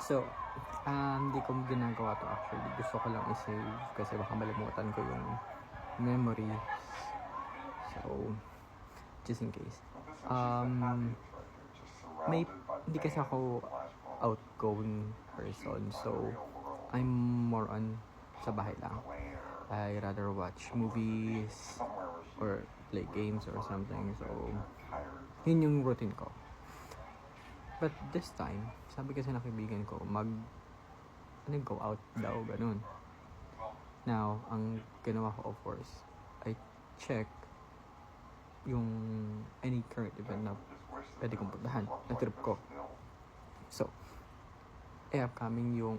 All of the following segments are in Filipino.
So, hindi ko ginagawa to actually. Gusto ko lang i-save kasi baka malimutan ko yung memory. So, just in case. Hindi kasi ako outgoing person. So, I'm more on sa bahay lang. I rather watch movies or play games or something. So, yun yung routine ko. But this time, sabi kasi ng kaibigan ko, go out daw, ganun. Now, ang ginawa ko, of course, I check yung any current event na pwede kong puntahan na trip ko. So, upcoming yung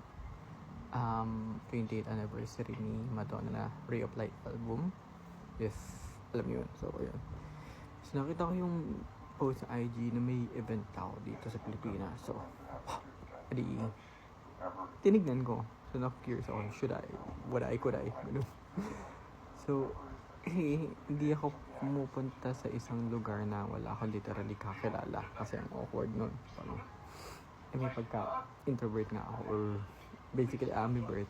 20th anniversary ni Madonna na Ray of Light album. If alam yun. So, ayun. So, nakita ko yung post sa IG na may event daw dito sa Pilipinas. So, tinignan ko. So, na-curious ako. Could I? So, hindi ako pumupunta sa isang lugar na wala ako literally kakilala. Kasi ang awkward nun. Parang, may pagka-introvert nga ako. Or, basically, ambivert.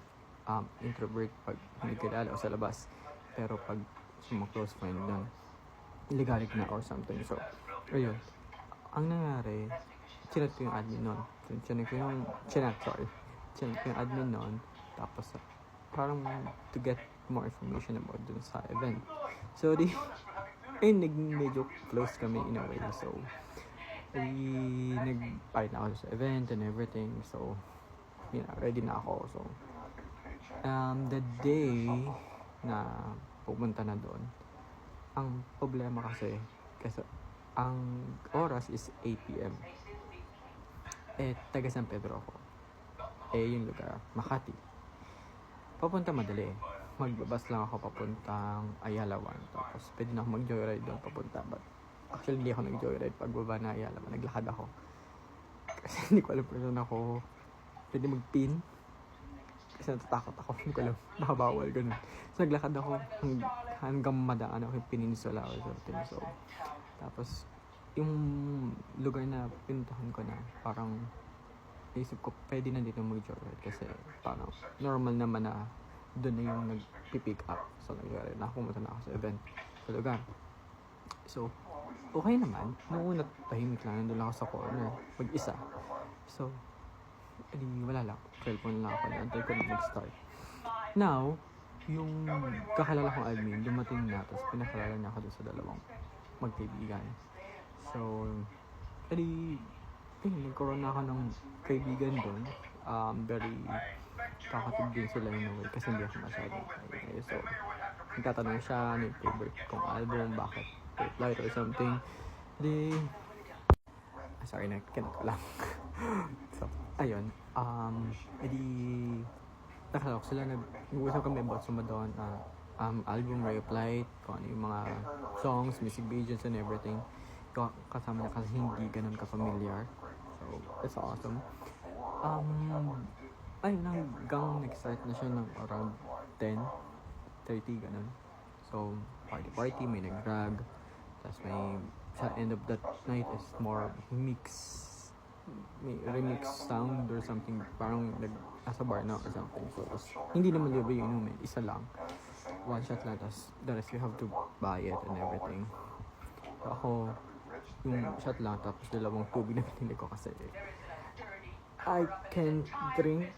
Introvert pag hindi kilala o sa labas. Pero pag sa mga close friend nun, illegalic na or something. So, ayun. Ang nangyari, chinat ko yung admin nun. Chinat ko yung admin nun. Tapos, parang to get more information about dun sa event. So, medyo close kami in a way. So, nag-part na ako sa event and everything. So, ready na ako. So, the day na pupunta na doon, ang problema kasi ang oras is 8 p.m. Taga San Pedro ako. Yung lugar, Makati. Papunta madali. Magbabas lang ako papuntang Ayala 1. Tapos pwede na ako mag-joyride doon papunta. But actually hindi ako nag-joyride pagbaba na Ayala 1. Naglakad ako. Kasi hindi ko alam kung saan ako pwede mag-pin. Kasi natatakot ako. Hindi ko alam. Nakabawal, ganun. So naglakad ako hanggang madaan ako yung Peninsula or something. So, tapos yung lugar na pinuntahan ko na parang isip ko pwede na dito mag-joyride kasi parang normal naman na doon na yung nag-pick up. So, pumunta na ako sa event sa lugar. So, okay naman. Noong una, tahimik lang. Nandun lang ako sa corner. Mag-isa. So, wala lang. Cellphone lang ako. Naantay ko na mag-start. Now, yung kakalala kong admin, dumating na. Tapos pinakalala niya ako dun sa dalawang magkaibigan. So, nagkaroon na ako ng kaibigan dun. Very kakatid din sila in a way kasi hindi ako masyadong kaibigan. So, nagtatanong siya ano yung favorite kong album, bakit Light or something. Sorry, nakinat ko lang. So, ayun. Nakalala ko sila, nag-uusap kami about sa Madonna album, Ray of Light, kung ano yung mga songs, music videos and everything. Kasama niya kasi hindi ganun ka-familiar. So, it's awesome. Hanggang nag-start na siya ng around 10:30 ganun. So, party, may nag-drag. Tapos sa end of that night is more may remix sound or something. Parang nasa bar na or something. So, hindi naman libre yung inumin. Isa lang. One shot lang. Tapos, the rest you have to buy it and everything. So, ako, yung shot lang. Tapos, dalawang tubig na pinili ko kasi I can't drink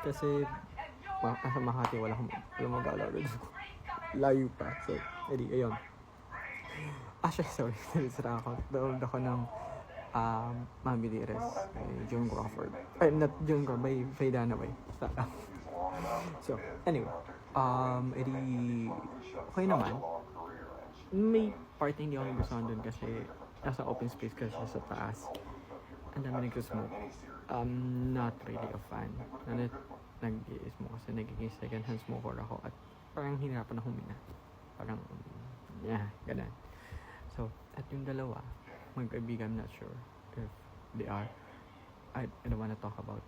kasi nasa Makati wala magalaw doon. Layo pa. So, ayun. Sorry. Nalisira ako. Doon ako ng Mami Dearest by Joan Crawford. Not Joan Crawford, by Faye Dunaway. So, anyway. Okay naman. May part na hindi ako nagustuhan doon kasi nasa open space kasi sa taas. Ang dami nagsusmoke. Not really a fan. Nag-i-smoke kasi nagiging second hand smoker ako at parang hinirapan na humina. Parang, ganun. So, at yung dalawa, magkaibigan, I'm not sure if they are. I don't wanna talk about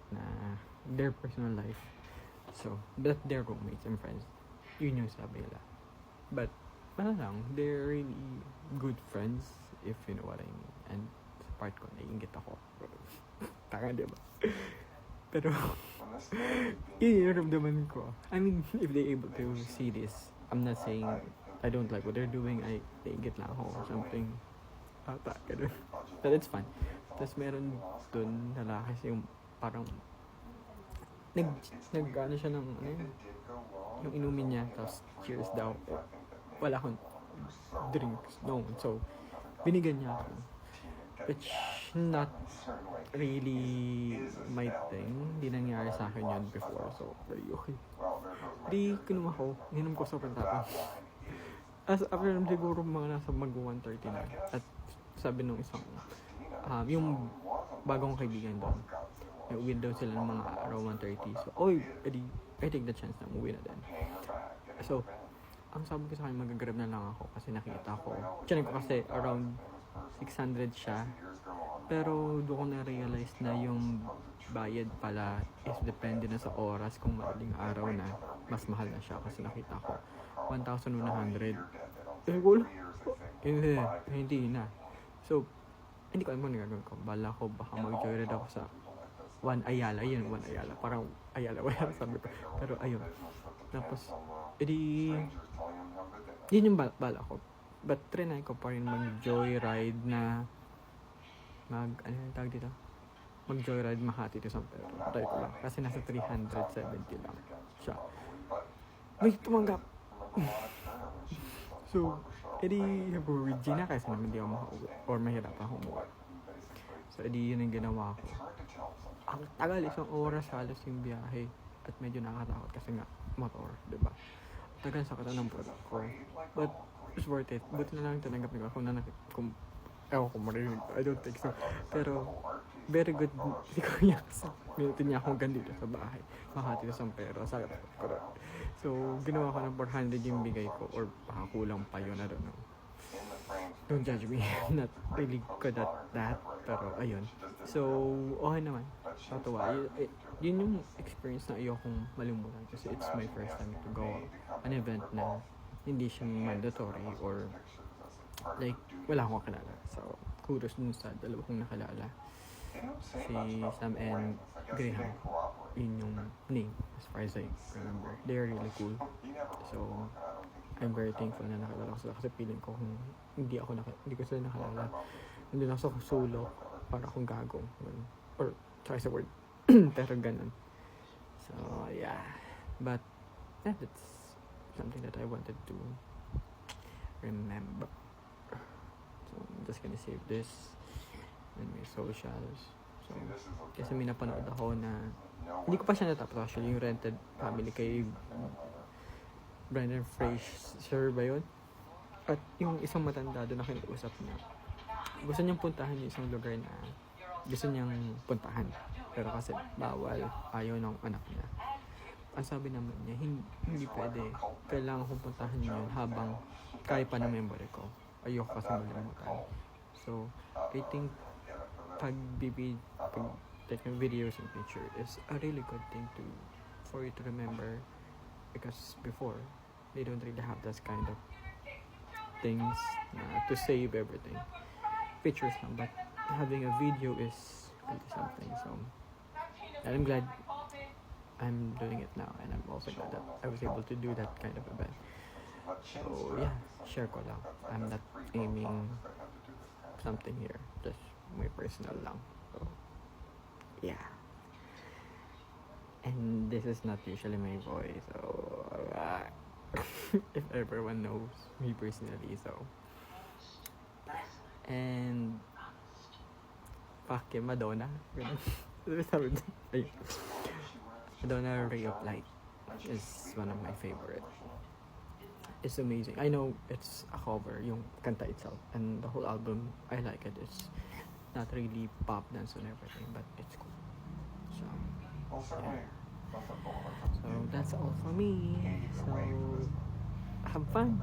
their personal life. So, but they're roommates and friends. Yun yung sabi nila. But, they're really good friends, if you know what I mean. And sa part ko, naiingit ako. Tanga, diba? Pero, yun yung naramdaman ko. I mean, if they able to see this, I'm not saying I don't like what they're doing. I nainggit lang ako or something. Ata, ganun. But it's fun. Tapos meron dun lalaki yung parang ano siya ng ano yun, yung inumin niya, tapos cheers daw. Wala akong drinks, no. So, binigyan niya ako. Which, not really my thing. Hindi nangyari sa akin yun before. So, very okay. Di, kinuha ko. Ininom ko sobrang tapos. As after naman siguro mga nasa mag-1:30 na. At sabi nung isang, yung bagong kaibigan doon, may uwi daw sila ng mga around 1:30. So, edi, I take the chance na umuwi na din. So, ang sabi ko sa akin, mag-grab na lang ako kasi nakita ko. Tiyanin ko kasi around 600 siya. Pero doon ko na-realize na yung bayad pala is depende na sa oras. Kung madaling araw na, mas mahal na siya kasi nakita ko 1,100. Cool. Hindi na. So, hindi ko alam kung nagagawin ko. Bala ko baka mag-joyride ako sa One Ayala. Yun, One Ayala. Parang Ayala sabi ko. Pero ayun. Tapos, edi, yun yung bala ko. But trinay ko pa rin mag-joyride na ano yung tawag dito? Mag-joyride Makati to San Pedro. Try ko lang. Kasi nasa 370 lang siya. May tumanggap. So, edi, sabi Regina kasi naman hindi ako makauwi. Or mahirap ako umuwi. So, edi yun yung ginawa ko. Ang tagal, 1 oras halos yung biyahe. At medyo nakatakot kasi nga, motor, diba? Tagal sa kata ng product ko. But, it's worth it. Buti na lang tinanggap nila kung ewan ko marinig. I don't think so. Pero, very good. Hindi ko niya kasi minutin niya akong ganito sa bahay. Makati sa San Pedro. So, ginawa ko ng 400 yung bigay ko. Or baka kulang pa yun. I don't know. Don't judge me. I'm not really good at that. Pero, ayun. So, okay naman. Tatawa. Yun yung experience na ayokong malimutan. Kasi it's my first time to go an event na hindi siya mandatory or like, wala akong kakilala. So, kudos dun sa dalawa kong nakilala. Si Sam and Graham. Yun yung name, as far as I remember. They're really cool. So, I'm very thankful na nakilala ko sila kasi feeling ko kung hindi ko sila nakilala. Nandun ako sa solo, para akong gago. Or, try sa word. Pero ganun. So, yeah. But, yeah, that's something that I wanted to remember. So, I'm just gonna save this in my socials. So, kasi may napanood ako na hindi ko pa siya natapos actually, yung Rented Family kay Brendan Fraser ba yun? At yung isang matanda doon na kinausap niya, gusto niyang puntahan yung isang lugar na gusto niyang puntahan. Pero kasi bawal, ayaw ng anak niya. Ang sabi naman niya, hindi pwede. Kailangan kong puntahan yun habang kaya pa na memory ko. Ayoko kasi malimutan. So, I think take videos and picture is a really good thing for you to remember, because before they don't really have this kind of things to save everything. Pictures lang, but having a video is really something. So, and I'm glad I'm doing it now, and I'm also glad that I was able to do that kind of event. So yeah, share ko lang. I'm not aiming something here, just my personal lang. So yeah. And this is not usually my voice, so if everyone knows me personally, so. And fuck you, Madonna. Madonna, Ray of Light is one of my favorite. It's amazing. I know it's a cover, yung kanta itself, and the whole album, I like it. It's not really pop dance and everything, but it's cool. So, yeah. So that's all for me. So, have fun.